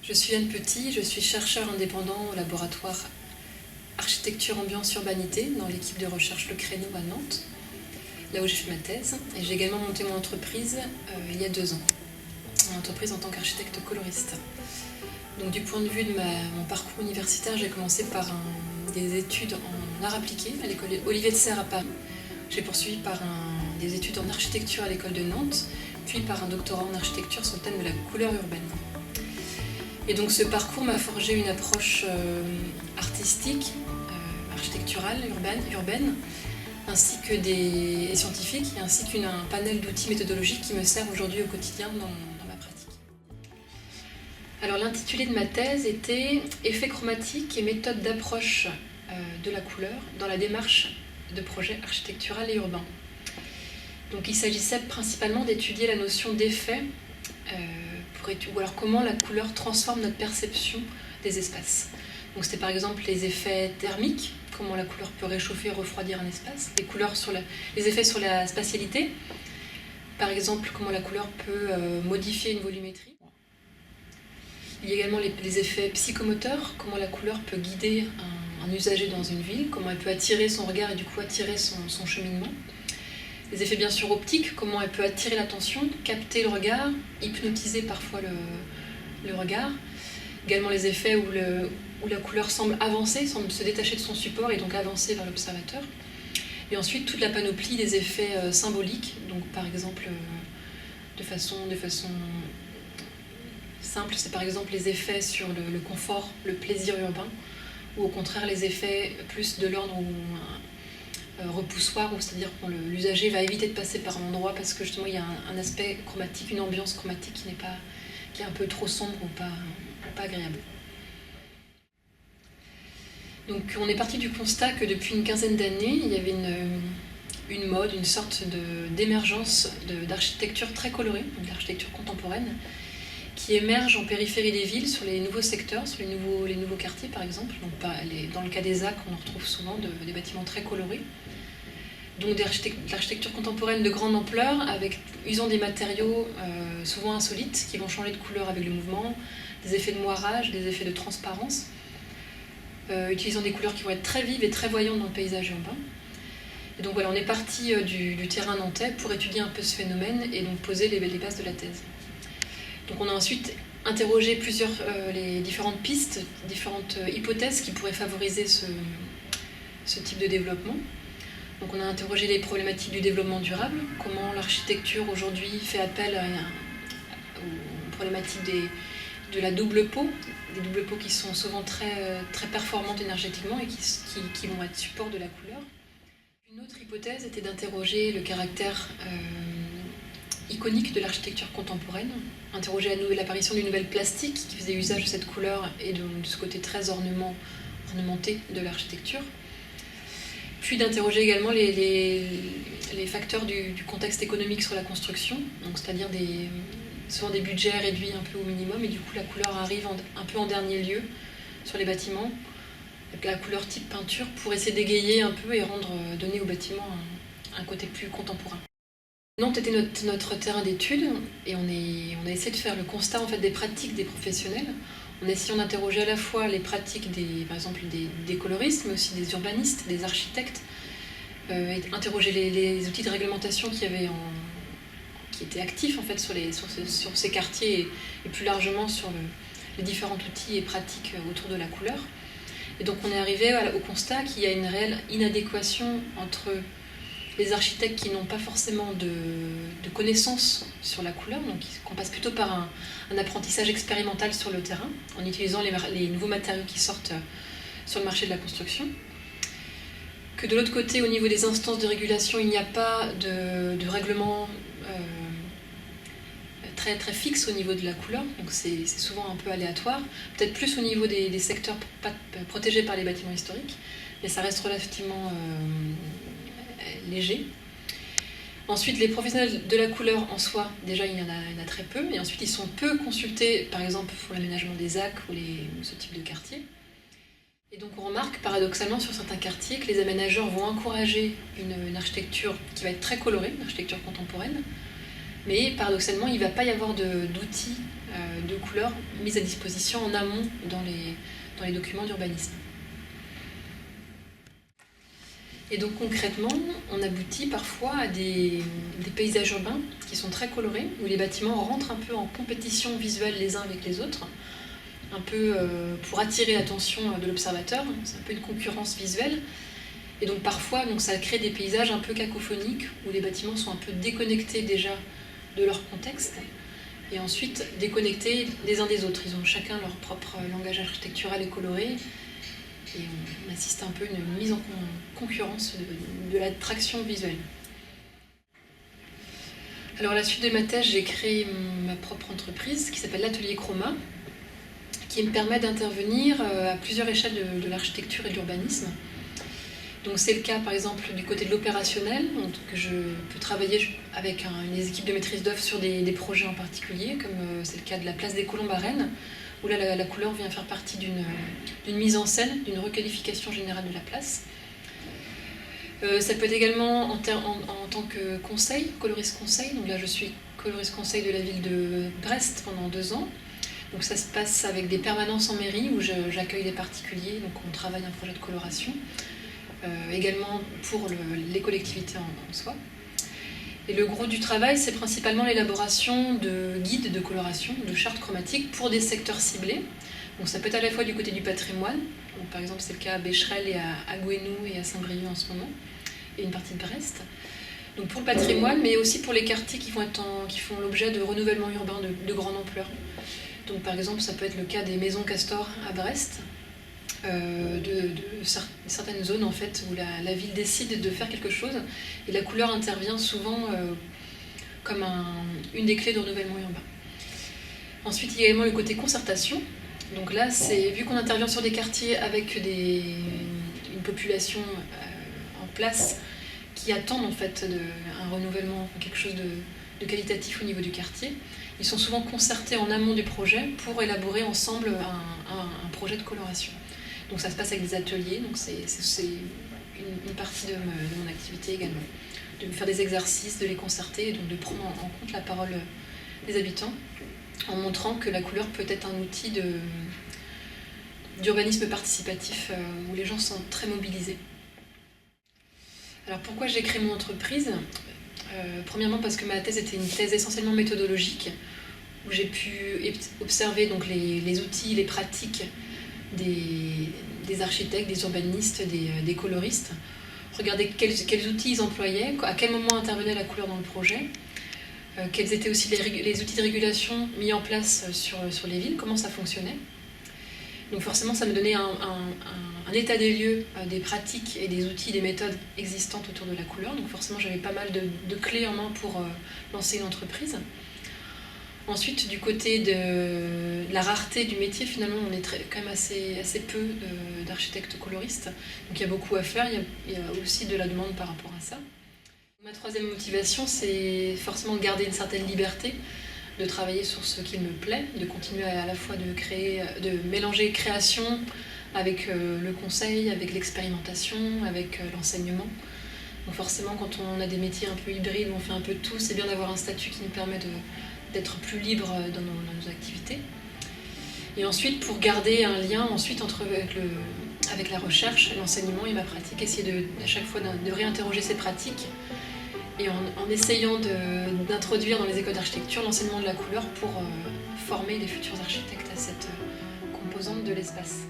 Je suis Anne Petit, je suis chercheur indépendant au laboratoire Architecture Ambiance Urbanité dans l'équipe de recherche Le Créneau à Nantes, là où j'ai fait ma thèse. Et j'ai également monté mon entreprise il y a 2 ans, mon entreprise en tant qu'architecte coloriste. Donc du point de vue de mon parcours universitaire, j'ai commencé par des études en art appliqué à l'école Olivier de Serres à Paris. J'ai poursuivi par des études en architecture à l'école de Nantes, puis par un doctorat en architecture sur le thème de la couleur urbaine. Et donc ce parcours m'a forgé une approche artistique, architecturale, urbaine, ainsi que et scientifique, ainsi qu'un panel d'outils méthodologiques qui me servent aujourd'hui au quotidien dans ma pratique. Alors l'intitulé de ma thèse était « Effets chromatiques et méthodes d'approche de la couleur dans la démarche de projet architectural et urbain ». Donc il s'agissait principalement d'étudier la notion d'effet, ou alors comment la couleur transforme notre perception des espaces. Donc c'était par exemple les effets thermiques, comment la couleur peut réchauffer et refroidir un espace, les effets sur la spatialité, par exemple comment la couleur peut modifier une volumétrie. Il y a également les effets psychomoteurs, comment la couleur peut guider un usager dans une ville, comment elle peut attirer son regard et du coup attirer son cheminement. Les effets bien sûr optiques, comment elle peut attirer l'attention, capter le regard, hypnotiser parfois le regard. Également les effets où la couleur semble avancer, semble se détacher de son support et donc avancer vers l'observateur. Et ensuite toute la panoplie des effets symboliques, donc par exemple de façon simple, c'est par exemple les effets sur le confort, le plaisir urbain, ou au contraire les effets plus de l'ordre repoussoir, c'est-à-dire que l'usager va éviter de passer par un endroit parce que justement il y a un aspect chromatique, une ambiance chromatique qui est un peu trop sombre ou pas agréable. Donc on est parti du constat que depuis une quinzaine d'années, il y avait une mode, une sorte d'émergence d'architecture très colorée, donc l'architecture contemporaine, qui émerge en périphérie des villes, sur les nouveaux secteurs, sur les nouveaux quartiers par exemple. Donc, dans le cas des ZAC, on en retrouve souvent des bâtiments très colorés. Donc de l'architecture contemporaine de grande ampleur, usant des matériaux souvent insolites, qui vont changer de couleur avec le mouvement, des effets de moirage, des effets de transparence, utilisant des couleurs qui vont être très vives et très voyantes dans le paysage urbain. Et donc voilà, on est parti du terrain nantais pour étudier un peu ce phénomène et donc poser les bases de la thèse. Donc on a ensuite interrogé les différentes pistes, différentes hypothèses qui pourraient favoriser ce type de développement. Donc on a interrogé les problématiques du développement durable, comment l'architecture aujourd'hui fait appel aux problématiques de la double peau, des doubles peaux qui sont souvent très, très performantes énergétiquement et qui vont être support de la couleur. Une autre hypothèse était d'interroger le caractère iconique de l'architecture contemporaine, interroger l'apparition d'une nouvelle plastique qui faisait usage de cette couleur et de ce côté très ornementé de l'architecture. Puis d'interroger également les facteurs du contexte économique sur la construction, c'est-à-dire souvent des budgets réduits un peu au minimum, et du coup la couleur arrive un peu en dernier lieu sur les bâtiments, avec la couleur type peinture, pour essayer d'égayer un peu et donner au bâtiment un côté plus contemporain. Nantes était notre terrain d'étude, et on a essayé de faire le constat en fait, des pratiques des professionnels, en essayant d'interroger à la fois les pratiques par exemple des coloristes, mais aussi des urbanistes, des architectes, et interroger les outils de réglementation qui étaient actifs en fait, sur ces quartiers et plus largement sur les différents outils et pratiques autour de la couleur. Et donc on est arrivé au constat qu'il y a une réelle inadéquation entre les architectes qui n'ont pas forcément de connaissances sur la couleur, donc qu'on passe plutôt par un apprentissage expérimental sur le terrain, en utilisant les nouveaux matériaux qui sortent sur le marché de la construction. Que de l'autre côté, au niveau des instances de régulation, il n'y a pas de règlement très, très fixe au niveau de la couleur, donc c'est souvent un peu aléatoire, peut-être plus au niveau des secteurs protégés par les bâtiments historiques, mais ça reste relativement léger. Ensuite, les professionnels de la couleur en soi, déjà il y en a très peu, et ensuite ils sont peu consultés, par exemple pour l'aménagement des ZAC ou ce type de quartier. Et donc on remarque paradoxalement sur certains quartiers que les aménageurs vont encourager une architecture qui va être très colorée, une architecture contemporaine, mais paradoxalement il ne va pas y avoir d'outils de couleurs mises à disposition en amont dans les documents d'urbanisme. Et donc concrètement, on aboutit parfois à des paysages urbains qui sont très colorés, où les bâtiments rentrent un peu en compétition visuelle les uns avec les autres, un peu pour attirer l'attention de l'observateur, c'est un peu une concurrence visuelle. Et donc parfois, ça crée des paysages un peu cacophoniques, où les bâtiments sont un peu déconnectés déjà de leur contexte, et ensuite déconnectés des uns des autres. Ils ont chacun leur propre langage architectural et coloré, et on assiste un peu à une mise en concurrence de l'attraction visuelle. Alors à la suite de ma thèse, j'ai créé ma propre entreprise qui s'appelle l'Atelier Chroma, qui me permet d'intervenir à plusieurs échelles de l'architecture et de l'urbanisme. Donc c'est le cas par exemple du côté de l'opérationnel, donc je peux travailler avec des équipes de maîtrise d'œuvre sur des projets en particulier, comme c'est le cas de la place des Colombes à Rennes, où là la couleur vient faire partie d'une mise en scène, d'une requalification générale de la place. Ça peut être également en tant que conseil, coloriste conseil. Donc là je suis coloriste conseil de la ville de Brest pendant 2 ans. Donc ça se passe avec des permanences en mairie où j'accueille des particuliers, donc on travaille un projet de coloration. Également pour les collectivités en soi. Et le gros du travail, c'est principalement l'élaboration de guides de coloration, de chartes chromatiques pour des secteurs ciblés. Donc ça peut être à la fois du côté du patrimoine, donc par exemple c'est le cas à Becherel et à Gouesnou et à Saint-Brieuc en ce moment, et une partie de Brest. Donc pour le patrimoine, mais aussi pour les quartiers qui font l'objet de renouvellement urbain de grande ampleur. Donc par exemple ça peut être le cas des maisons Castor à Brest, de certaines zones en fait, où la ville décide de faire quelque chose et la couleur intervient souvent comme une des clés de renouvellement urbain. Ensuite il y a également le côté concertation. Donc là, vu qu'on intervient sur des quartiers avec une population en place qui attendent en fait un renouvellement, quelque chose de qualitatif au niveau du quartier, ils sont souvent concertés en amont du projet pour élaborer ensemble un projet de coloration. Donc ça se passe avec des ateliers, donc c'est une partie de mon activité également. De faire des exercices, de les concerter, et donc de prendre en compte la parole des habitants, en montrant que la couleur peut être un outil d'urbanisme participatif où les gens sont très mobilisés. Alors pourquoi j'ai créé mon entreprise ? Premièrement parce que ma thèse était une thèse essentiellement méthodologique, où j'ai pu observer donc les outils, les pratiques des architectes, des urbanistes, des coloristes, regarder quels outils ils employaient, à quel moment intervenait la couleur dans le projet, quels étaient aussi les outils de régulation mis en place sur les villes, comment ça fonctionnait. Donc forcément ça me donnait un état des lieux, des pratiques et des outils, des méthodes existantes autour de la couleur. Donc forcément j'avais pas mal de clés en main pour lancer une entreprise. Ensuite, du côté de la rareté du métier, finalement, on est quand même assez peu d'architectes coloristes. Donc il y a beaucoup à faire, il y a aussi de la demande par rapport à ça. Ma troisième motivation, c'est forcément de garder une certaine liberté, de travailler sur ce qui me plaît, de continuer à la fois de mélanger création avec le conseil, avec l'expérimentation, avec l'enseignement. Donc forcément, quand on a des métiers un peu hybrides, où on fait un peu de tout, c'est bien d'avoir un statut qui nous permet d'être plus libre dans nos activités. Et ensuite, pour garder un lien avec la recherche, l'enseignement et ma pratique, essayer à chaque fois de réinterroger ces pratiques et en essayant d'introduire dans les écoles d'architecture l'enseignement de la couleur pour former les futurs architectes à cette composante de l'espace.